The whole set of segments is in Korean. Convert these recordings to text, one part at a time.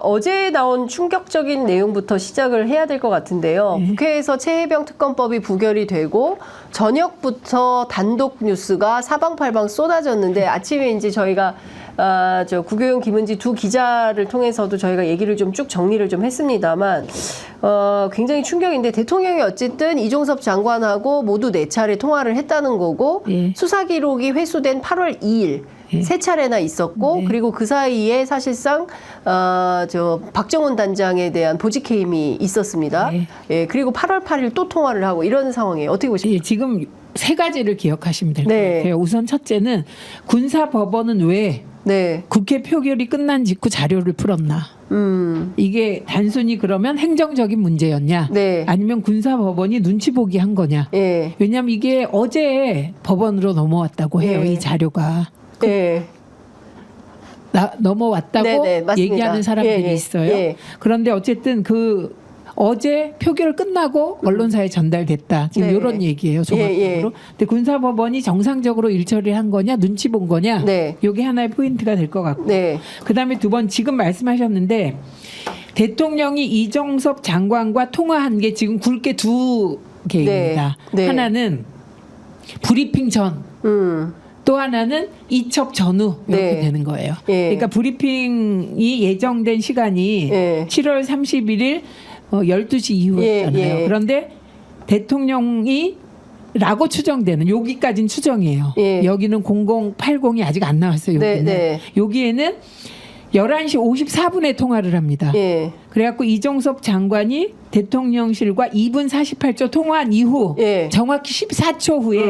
어제 나온 충격적인 내용부터 시작을 해야 될 것 같은데요. 국회에서 최혜병 특검법이 부결이 되고 저녁부터 단독 뉴스가 사방팔방 쏟아졌는데 아침에 이제 저희가 구교용, 김은지 두 기자를 통해서도 저희가 얘기를 좀 쭉 정리를 좀 했습니다만 굉장히 충격인데 대통령이 어쨌든 이종섭 장관하고 모두 4차례 통화를 했다는 거고 수사 기록이 회수된 8월 2일 세 차례나 있었고 그리고 그 사이에 사실상 박정훈 단장에 대한 보직 해임이 있었습니다. 그리고 8월 8일 또 통화를 하고 이런 상황이에요. 어떻게 보십니까? 지금 세 가지를 기억하시면 될 것 같아요. 우선 첫째는 군사법원은 왜 국회 표결이 끝난 직후 자료를 풀었나? 이게 단순히 그러면 행정적인 문제였냐? 아니면 군사법원이 눈치 보기 한 거냐? 왜냐하면 이게 어제 법원으로 넘어왔다고 해요. 이 자료가. 넘어왔다고 얘기하는 사람들이 있어요. 그런데 어쨌든 어제 표결 끝나고 언론사에 전달됐다. 지금 이런 얘기예요. 종합적으로. 근데 군사법원이 정상적으로 일처리를 한 거냐, 눈치 본 거냐, 이게 하나의 포인트가 될 것 같고. 그다음에 두 번 지금 말씀하셨는데 대통령이 이종섭 장관과 통화한 게 지금 굵게 두 개입니다. 하나는 브리핑 전. 또 하나는 이첩 전후 이렇게 되는 거예요. 그러니까 브리핑이 예정된 시간이 7월 31일 12시 이후였잖아요. 그런데 대통령이 라고 추정되는 여기까지는 추정이에요. 여기는 0080이 아직 안 나왔어요. 여기에는 11시 54분에 통화를 합니다. 그래갖고 이종섭 장관이 대통령실과 2분 48초 통화한 이후 정확히 14초 후에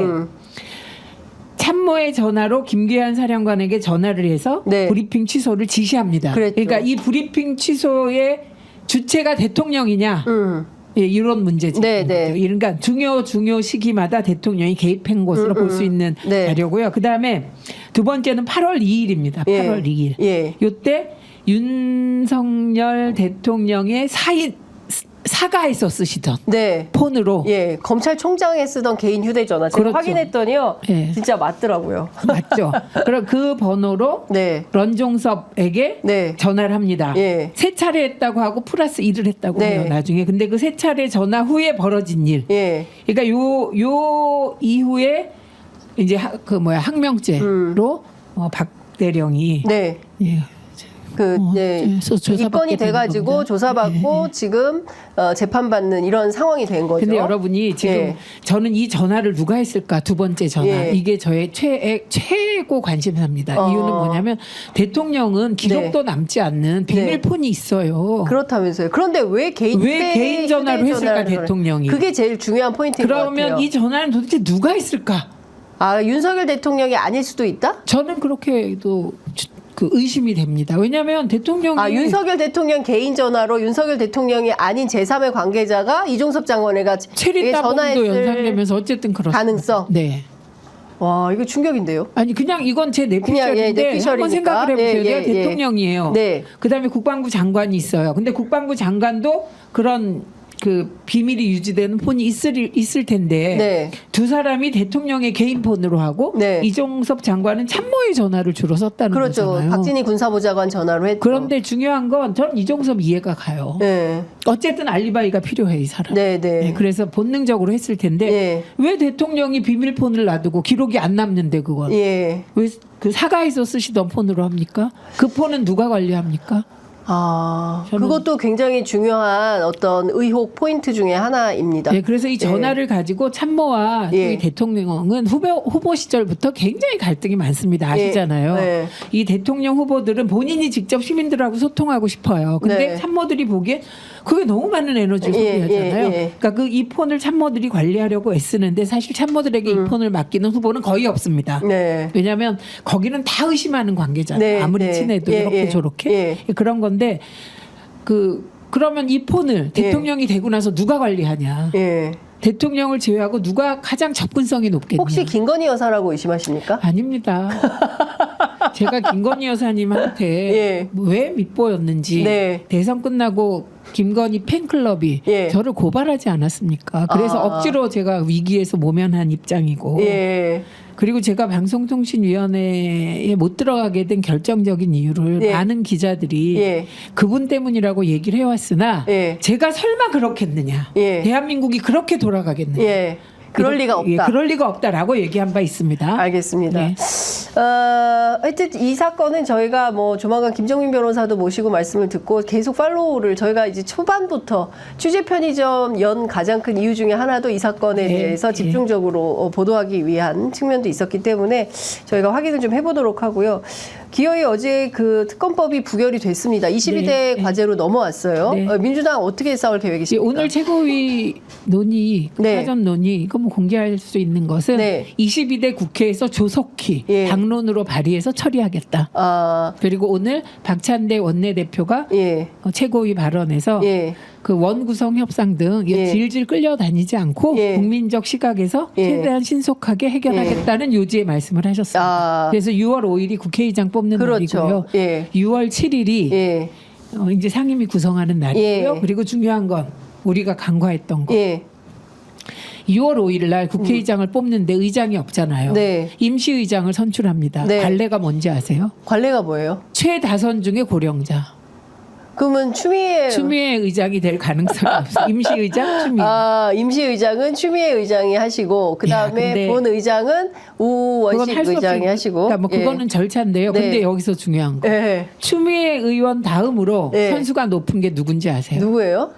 참모의 전화로 김계한 사령관에게 전화를 해서 브리핑 취소를 지시합니다. 그러니까 이 브리핑 취소의 주체가 대통령이냐 이런 문제죠. 그러니까 중요 시기마다 대통령이 개입한 것으로 볼 수 있는 자료고요. 그다음에 두 번째는 8월 2일입니다. 8월 2일. 이때 윤석열 대통령의 사가에서 쓰시던 폰으로 검찰총장에 쓰던 개인 휴대전화 제가 확인했더니요 진짜 맞더라고요. 맞죠. 그럼 그 번호로 런종섭에게 전화를 합니다. 세 차례 했다고 하고 플러스 1을 했다고 해요. 나중에. 근데 그 세 차례 전화 후에 벌어진 일. 그러니까 요 이후에 이제 항명죄로 박 대령이 입건이 돼가지고 조사받고 지금 재판받는 이런 상황이 된 거죠. 근데 여러분이 지금 저는 이 전화를 누가 했을까? 두 번째 전화. 이게 저의 최고 관심사입니다. 이유는 뭐냐면 대통령은 기록도 남지 않는 비밀폰이 있어요. 그렇다면서요. 그런데 왜 개인 전화로 했을까 대통령이? 그게 제일 중요한 포인트인 것 같아요. 그러면 이 전화는 도대체 누가 했을까? 윤석열 대통령이 아닐 수도 있다? 저는 그렇게도 의심이 됩니다. 왜냐하면 대통령이 윤석열 대통령 개인 전화로 윤석열 대통령이 아닌 제3의 관계자가 이종섭 장관에게 체리따봉도 연상되면서 어쨌든 그렇습니다. 가능성. 와, 이거 충격인데요. 아니 그냥 이건 제 내피셜인데 한번 생각을 해보세요. 내가 대통령이에요. 그다음에 국방부 장관이 있어요. 근데 국방부 장관도 그런 비밀이 유지되는 폰이 있을 텐데 두 사람이 대통령의 개인 폰으로 하고 이종섭 장관은 참모의 전화를 주로 썼다는 거잖아요. 박진희 군사보좌관 전화로 했죠. 그런데 중요한 건 전 이종섭 이해가 가요. 어쨌든 알리바이가 필요해 이 사람. 그래서 본능적으로 했을 텐데 왜 대통령이 비밀폰을 놔두고 기록이 안 남는데 그건 왜 그 사가에서 쓰시던 폰으로 합니까? 그 폰은 누가 관리합니까? 그것도 굉장히 중요한 어떤 의혹 포인트 중에 하나입니다. 그래서 이 전화를 가지고 참모와 이 대통령은 후보 시절부터 굉장히 갈등이 많습니다. 아시잖아요. 이 대통령 후보들은 본인이 직접 시민들하고 소통하고 싶어요. 근데 참모들이 보기엔 그게 너무 많은 에너지를 소비하잖아요. 그러니까 이 폰을 참모들이 관리하려고 애쓰는데 사실 참모들에게 이 폰을 맡기는 후보는 거의 없습니다. 왜냐하면 거기는 다 의심하는 관계잖아요. 아무리 친해도 이렇게 저렇게 그런 건데 그러면 이 폰을 대통령이 되고 나서 누가 관리하냐? 대통령을 제외하고 누가 가장 접근성이 높겠냐? 혹시 김건희 여사라고 의심하십니까? 아닙니다. 제가 김건희 여사님한테 왜 밑보였는지 대선 끝나고 김건희 팬클럽이 예. 저를 고발하지 않았습니까? 그래서 억지로 제가 위기에서 모면한 입장이고 예. 그리고 제가 방송통신위원회에 못 들어가게 된 결정적인 이유를 예. 많은 기자들이 예. 그분 때문이라고 얘기를 해왔으나 예. 제가 설마 그렇겠느냐. 예. 대한민국이 그렇게 돌아가겠느냐. 예. 그럴 리가 없다. 예, 그럴 리가 없다라고 얘기한 바 있습니다. 알겠습니다. 네. 하여튼 이 사건은 저희가 뭐 조만간 김정민 변호사도 모시고 말씀을 듣고 계속 팔로우를 저희가 이제 초반부터 취재 편의점 연 가장 큰 이유 중에 하나도 이 사건에 네. 대해서 집중적으로 보도하기 위한 측면도 있었기 때문에 저희가 확인을 좀 해보도록 하고요. 기어이 어제 그 특검법이 부결이 됐습니다. 22대 네. 과제로 넘어왔어요. 네. 민주당 어떻게 싸울 계획이십니까? 오늘 최고위 논의, 네. 사전 논의 이거 뭐 공개할 수 있는 것은 네. 22대 국회에서 조속히 예. 당론으로 발의해서 처리하겠다. 그리고 오늘 박찬대 원내대표가 예. 최고위 발언에서 예. 그 원구성 협상 등 예. 질질 끌려다니지 않고 예. 국민적 시각에서 예. 최대한 신속하게 해결하겠다는 요지의 말씀을 하셨습니다. 그래서 6월 5일이 국회의장 뽑는 그렇죠. 날이고요. 예. 6월 7일이 예. 이제 상임위 구성하는 날이고요. 예. 그리고 중요한 건 우리가 간과했던 거. 예. 6월 5일 날 국회의장을 뽑는데 의장이 없잖아요. 네. 임시의장을 선출합니다. 네. 관례가 뭔지 아세요? 관례가 뭐예요? 최다선 중에 고령자. 그러면 추미애 의장이 될 가능성이 없어요. 임시의장 추미애. 임시의장은 추미애 의장이 하시고 그다음에 근데 본 의장은 우원식 그건 할수 의장이 없죠. 하시고 그러니까 뭐 그거는 절차인데요. 네. 근데 여기서 중요한 거. 예. 추미애 의원 다음으로 네. 선수가 높은 게 누군지 아세요? 누구예요?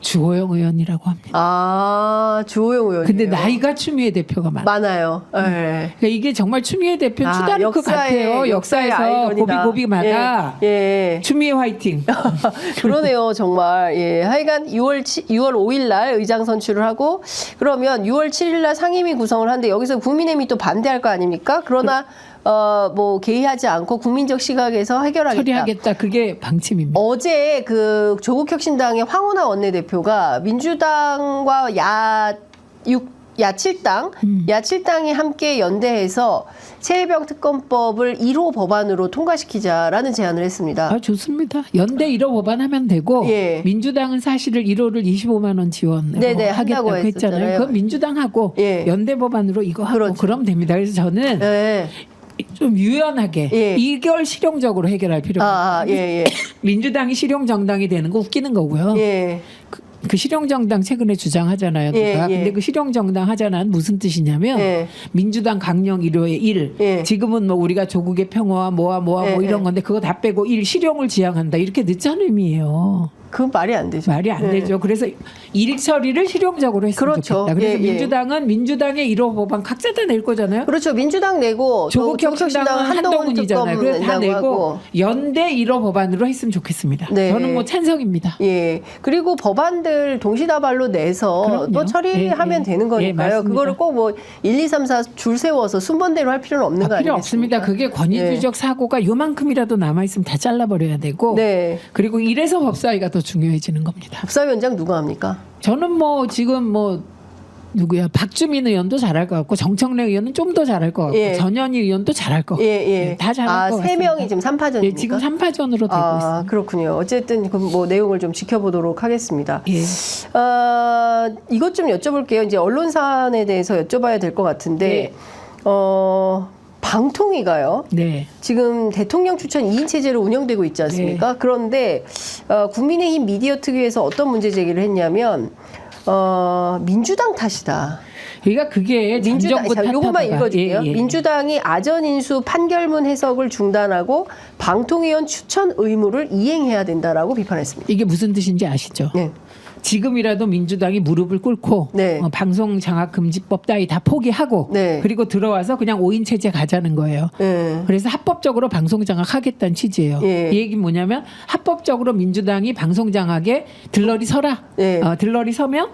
주호영 의원이라고 합니다. 주호영 의원. 근데 나이가 추미애 대표가 많아요. 많아요. 예. 그러니까 이게 정말 추미애 대표 추다를 것 같아요. 역사에서 아이콘이다. 고비고비마다 예. 추미애 화이팅. 그러네요, 정말. 예. 하여간 6월 5일 날 의장 선출을 하고 그러면 6월 7일 날 상임위 구성을 하는데 여기서 국민의힘이 또 반대할 거 아닙니까? 그러나 뭐 개의하지 않고 국민적 시각에서 해결하겠다. 처리하겠다. 그게 방침입니다. 어제 그 조국혁신당의 황운하 원내대표가 민주당과 야칠당이 함께 연대해서 최혜병 특검법을 1호 법안으로 통과시키자라는 제안을 했습니다. 좋습니다. 연대 1호 법안하면 되고 예. 민주당은 사실을 1호를 25만 원 지원으로 네네, 하겠다고 한다고 했잖아요. 했었잖아요. 그럼 민주당하고 예. 연대 법안으로 이거 하고 그렇죠. 그럼 됩니다. 그래서 저는 예. 좀 유연하게 예. 이걸 실용적으로 해결할 필요가 있습니다. 예. 민주당이 실용 정당이 되는 거 웃기는 거고요. 예. 그 실용 정당 최근에 주장하잖아요. 누가. 예. 근데 그 실용 정당 하자는 무슨 뜻이냐면 예. 민주당 강령 1호의 1. 예. 지금은 뭐 우리가 조국의 평화와 뭐와 예. 뭐 이런 건데 그거 다 빼고 1 실용을 지향한다. 이렇게 늦자는 의미예요. 그건 말이 안 되죠. 말이 안 예. 되죠. 그래서 일 처리를 실용적으로 했으면 그렇죠. 좋겠다. 그래서 예, 예. 민주당은 민주당의 1호 법안 각자 다 낼 거잖아요. 그렇죠. 민주당 내고 조국혁신당은 한동훈이잖아요. 그래서 다 내고 하고. 연대 1호 법안으로 했으면 좋겠습니다. 네. 저는 뭐 찬성입니다. 예. 그리고 법안들 동시다발로 내서 그럼요. 또 처리하면 예, 되는 예, 거니까요. 맞습니다. 그거를 꼭 뭐 1, 2, 3, 4 줄 세워서 순번대로 할 필요는 없는 거 필요 아니겠습니까? 없습니다. 그게 권위주의적 사고가 요만큼이라도 남아있으면 다 잘라버려야 되고 네. 그리고 이래서 법사위가 더 중요해지는 겁니다. 법사위원장 누가 합니까? 저는 뭐 지금 뭐 누구야 박주민 의원도 잘할 것 같고 정청래 의원은 좀 더 잘할 것 같고 예. 전현희 의원도 잘할 것 같고 다 잘할 것 같습니다. 세 명이 지금 3파전입니까? 예, 지금 3파전으로 되고 있습니다. 그렇군요. 어쨌든 그 뭐 내용을 좀 지켜보도록 하겠습니다. 예. 이것 좀 여쭤볼게요. 이제 언론사안에 대해서 여쭤봐야 될 것 같은데 방통위가요. 네. 지금 대통령 추천 2인 체제로 운영되고 있지 않습니까? 그런데 국민의힘 미디어 특위에서 어떤 문제 제기를 했냐면 민주당 탓이다. 그러니까 그게 민주당 요것만 읽어줄게요. 민주당이 아전인수 판결문 해석을 중단하고 방통위원 추천 의무를 이행해야 된다라고 비판했습니다. 이게 무슨 뜻인지 아시죠? 네. 지금이라도 민주당이 무릎을 꿇고 네. 방송 장악 금지법 따위 다 포기하고 네. 그리고 들어와서 그냥 5인 체제 가자는 거예요. 네. 그래서 합법적으로 방송 장악하겠다는 취지예요. 예. 이 얘기는 뭐냐면 합법적으로 민주당이 방송 장악에 들러리 서라. 예. 들러리 서면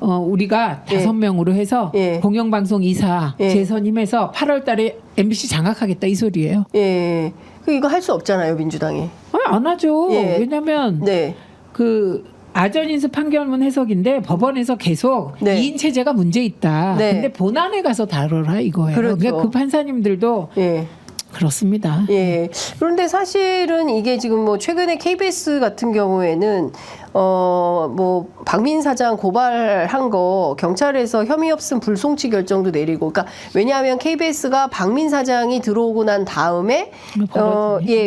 우리가 예. 5명으로 해서 예. 공영방송 이사 예. 재선임해서 8월 달에 MBC 장악하겠다 이 소리예요. 예. 이거 할 수 없잖아요, 민주당이. 안 하죠. 예. 왜냐하면 네. 그 아전인수 판결문 해석인데 법원에서 계속 네. 2인 체제가 문제 있다. 네. 근데 본안에 가서 다뤄라 이거예요. 그렇죠. 그러니까 그 판사님들도 예. 그렇습니다. 예. 그런데 사실은 이게 지금 뭐 최근에 KBS 같은 경우에는 뭐 박민 사장 고발한 거 경찰에서 혐의 없음 불송치 결정도 내리고, 그러니까 왜냐하면 KBS가 박민 사장이 들어오고 난 다음에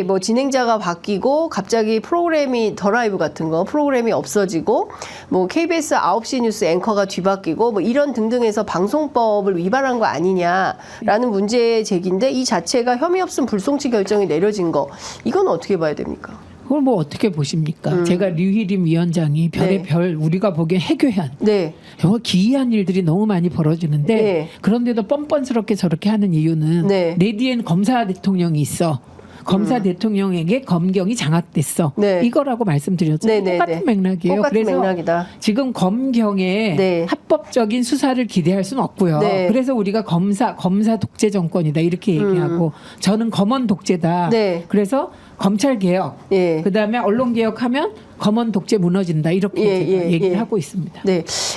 뭐 진행자가 바뀌고 갑자기 프로그램이 더 라이브 같은 거 프로그램이 없어지고 뭐 KBS 9시 뉴스 앵커가 뒤바뀌고 뭐 이런 등등해서 방송법을 위반한 거 아니냐라는 문제 제기인데, 이 자체가 혐의 없음 불송치 결정이 내려진 거, 이건 어떻게 봐야 됩니까? 그걸 뭐 어떻게 보십니까? 제가 류희림 위원장이 별의 별, 우리가 보기엔 해괴한 정말 기이한 일들이 너무 많이 벌어지는데 그런데도 뻔뻔스럽게 저렇게 하는 이유는 내 뒤엔 검사 대통령이 있어. 검사 대통령에게 검경이 장악됐어. 이거라고 말씀드렸죠. 똑같은 맥락이에요. 똑같은 그래서 맥락이다. 지금 검경의 합법적인 수사를 기대할 수는 없고요. 그래서 우리가 검사 독재 정권이다 이렇게 얘기하고, 저는 검언 독재다. 그래서 검찰 개혁, 그다음에 언론 개혁하면 검언 독재 무너진다 이렇게 제가 얘기를 하고 있습니다.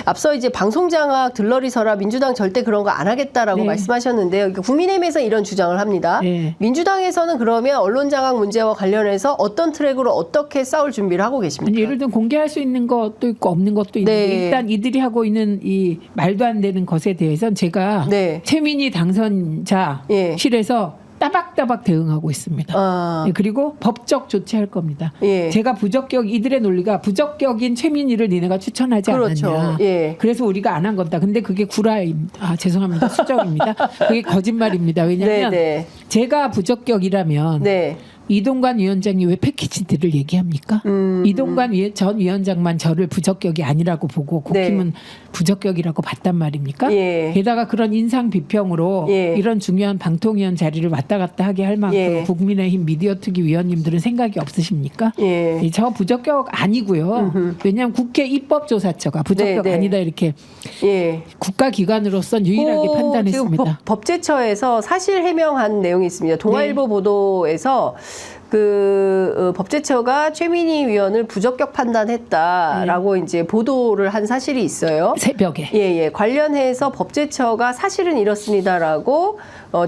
앞서 이제 방송 장악 들러리 서라, 민주당 절대 그런 거 안 하겠다라고 말씀하셨는데요. 그러니까 국민의힘에서 이런 주장을 합니다. 민주당에서는 그러면 언론 장악 문제와 관련해서 어떤 트랙으로 어떻게 싸울 준비를 하고 계십니까? 예를 들면 공개할 수 있는 것도 있고 없는 것도 있는데 일단 이들이 하고 있는 이 말도 안 되는 것에 대해서는 제가 최민희 당선자실에서 따박따박 대응하고 있습니다. 그리고 법적 조치할 겁니다. 제가 이들의 논리가 부적격인 최민희를 니네가 추천하지 않았냐. 그래서 우리가 안 한 건다. 근데 그게 구라입니다. 죄송합니다. 수정입니다. 그게 거짓말입니다. 왜냐하면 제가 부적격이라면 이동관 위원장이 왜 패키지들을 얘기합니까? 이동관 전 위원장만 저를 부적격이 아니라고 보고 국힘은 부적격이라고 봤단 말입니까? 게다가 그런 인상 비평으로 이런 중요한 방통위원 자리를 왔다 갔다 하게 할 만큼 국민의힘 미디어특위 위원님들은 생각이 없으십니까? 저 부적격 아니고요. 왜냐하면 국회 입법조사처가 부적격 아니다 이렇게 국가기관으로서 유일하게 판단했습니다. 지금 법제처에서 사실 해명한 내용이 있습니다. 동아일보 보도에서 법제처가 최민희 위원을 부적격 판단했다라고 이제 보도를 한 사실이 있어요. 새벽에. 관련해서 법제처가 사실은 이렇습니다라고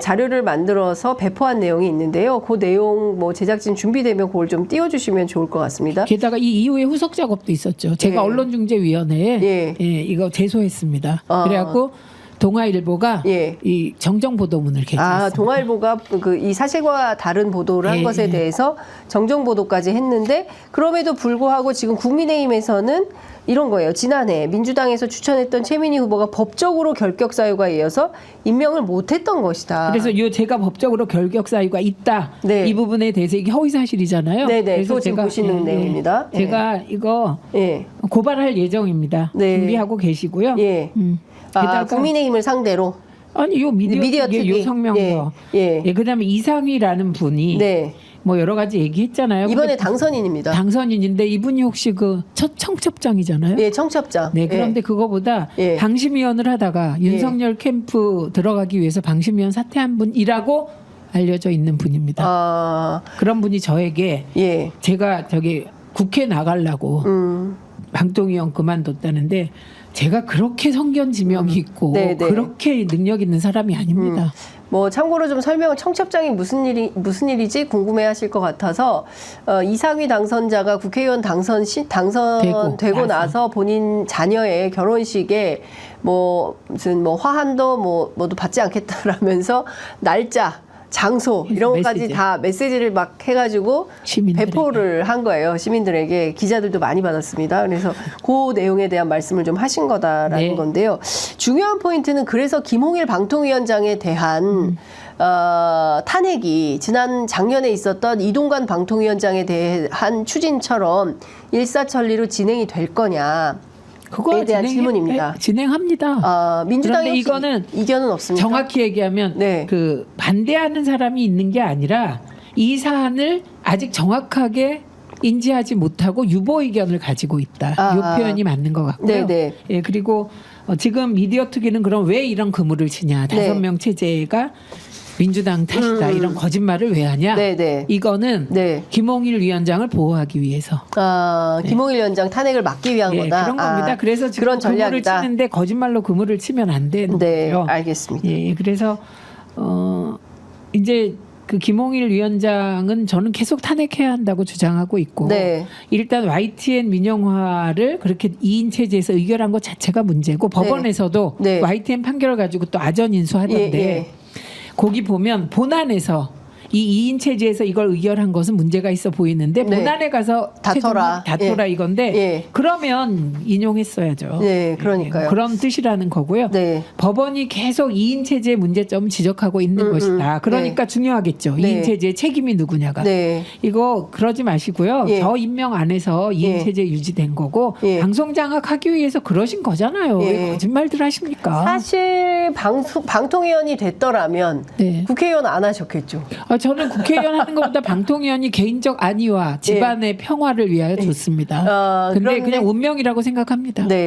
자료를 만들어서 배포한 내용이 있는데요. 그 내용 뭐 제작진 준비되면 그걸 좀 띄워주시면 좋을 것 같습니다. 게다가 이 이후에 후속 작업도 있었죠. 제가 언론중재위원회에 이거 제소했습니다. 그래갖고 동아일보가 이 정정보도문을 개정했습니다. 동아일보가 이 사실과 다른 보도를 한 것에 대해서 정정보도까지 했는데, 그럼에도 불구하고 지금 국민의힘에서는 이런 거예요. 지난해 민주당에서 추천했던 최민희 후보가 법적으로 결격 사유가 이어서 임명을 못했던 것이다. 그래서 제가 법적으로 결격 사유가 있다. 이 부분에 대해서 이게 허위 사실이잖아요. 그래서 제가 보시는 내용입니다. 제가 이거 고발할 예정입니다. 준비하고 계시고요. 국민의힘을 상대로. 아니 요 미디어특위 요 성명서. 그다음에 이상휘라는 분이 뭐 여러 가지 얘기했잖아요. 이번에 당선인입니다. 당선인인데 이분이 혹시 그 첫 청첩장이잖아요. 청첩장. 그런데 그거보다 방심위원을 하다가 윤석열 캠프 들어가기 위해서 방심위원 사퇴한 분이라고 알려져 있는 분입니다. 그런 분이 저에게 제가 국회 나가려고 방통위원 그만뒀다는데, 제가 그렇게 성견지명이 있고 그렇게 능력 있는 사람이 아닙니다. 뭐 참고로 좀 설명은, 청첩장이 무슨 일이지 궁금해하실 것 같아서 이상휘 당선자가 국회의원 당선되고 나서 본인 자녀의 결혼식에 무슨 화환도 뭐도 받지 않겠다라면서 날짜, 장소 이런 것까지 다 메시지를 막 해가지고 배포를 한 거예요. 시민들에게. 기자들도 많이 받았습니다. 그래서 그 내용에 대한 말씀을 좀 하신 거다라는 건데요. 중요한 포인트는, 그래서 김홍일 방통위원장에 대한 탄핵이 작년에 있었던 이동관 방통위원장에 대한 추진처럼 일사천리로 진행이 될 거냐. 그거에 대한 질문입니다. 진행합니다. 민주당이 이거는 이견은 없습니까? 정확히 얘기하면 그 반대하는 사람이 있는 게 아니라 이 사안을 아직 정확하게 인지하지 못하고 유보 의견을 가지고 있다. 이 표현이 맞는 것 같고요. 그리고 지금 미디어특위는 그럼 왜 이런 그물을 치냐. 5명 체제가 민주당 탓이다. 이런 거짓말을 왜 하냐. 이거는 김홍일 위원장을 보호하기 위해서. 김홍일 위원장 탄핵을 막기 위한 거다. 그런 겁니다. 그래서 지금 그런 그물을 치는데 거짓말로 그물을 치면 안 되는 거죠. 알겠습니다. 그래서 이제 그 김홍일 위원장은 저는 계속 탄핵해야 한다고 주장하고 있고 네. 일단 YTN 민영화를 그렇게 2인 체제에서 의결한 것 자체가 문제고 법원에서도 네. YTN 판결을 가지고 또 아전 인수하던데 예, 예. 거기 보면 본안에서 이 2인 체제에서 이걸 의결한 것은 문제가 있어 보이는데 네. 본안에 가서 다퉈라. 다퉈라 이건데 예. 그러면 인용했어야죠. 네, 그러니까요. 그런 뜻이라는 거고요. 네. 법원이 계속 2인 체제의 문제점을 지적하고 있는 것이다. 그러니까 중요하겠죠. 네. 2인 체제의 책임이 누구냐가. 네. 이거 그러지 마시고요. 예. 저 임명 안에서 2인 예. 체제 유지된 거고 예. 방송 장악하기 위해서 그러신 거잖아요. 예. 왜 거짓말들 하십니까? 사실 방통위원이 됐더라면 네. 국회의원 안 하셨겠죠. 저는 국회의원 하는 것보다 방통위원이 개인적 안위와 집안의 평화를 위하여 좋습니다. 아, 근데 그런데- 그냥 운명이라고 생각합니다. 네.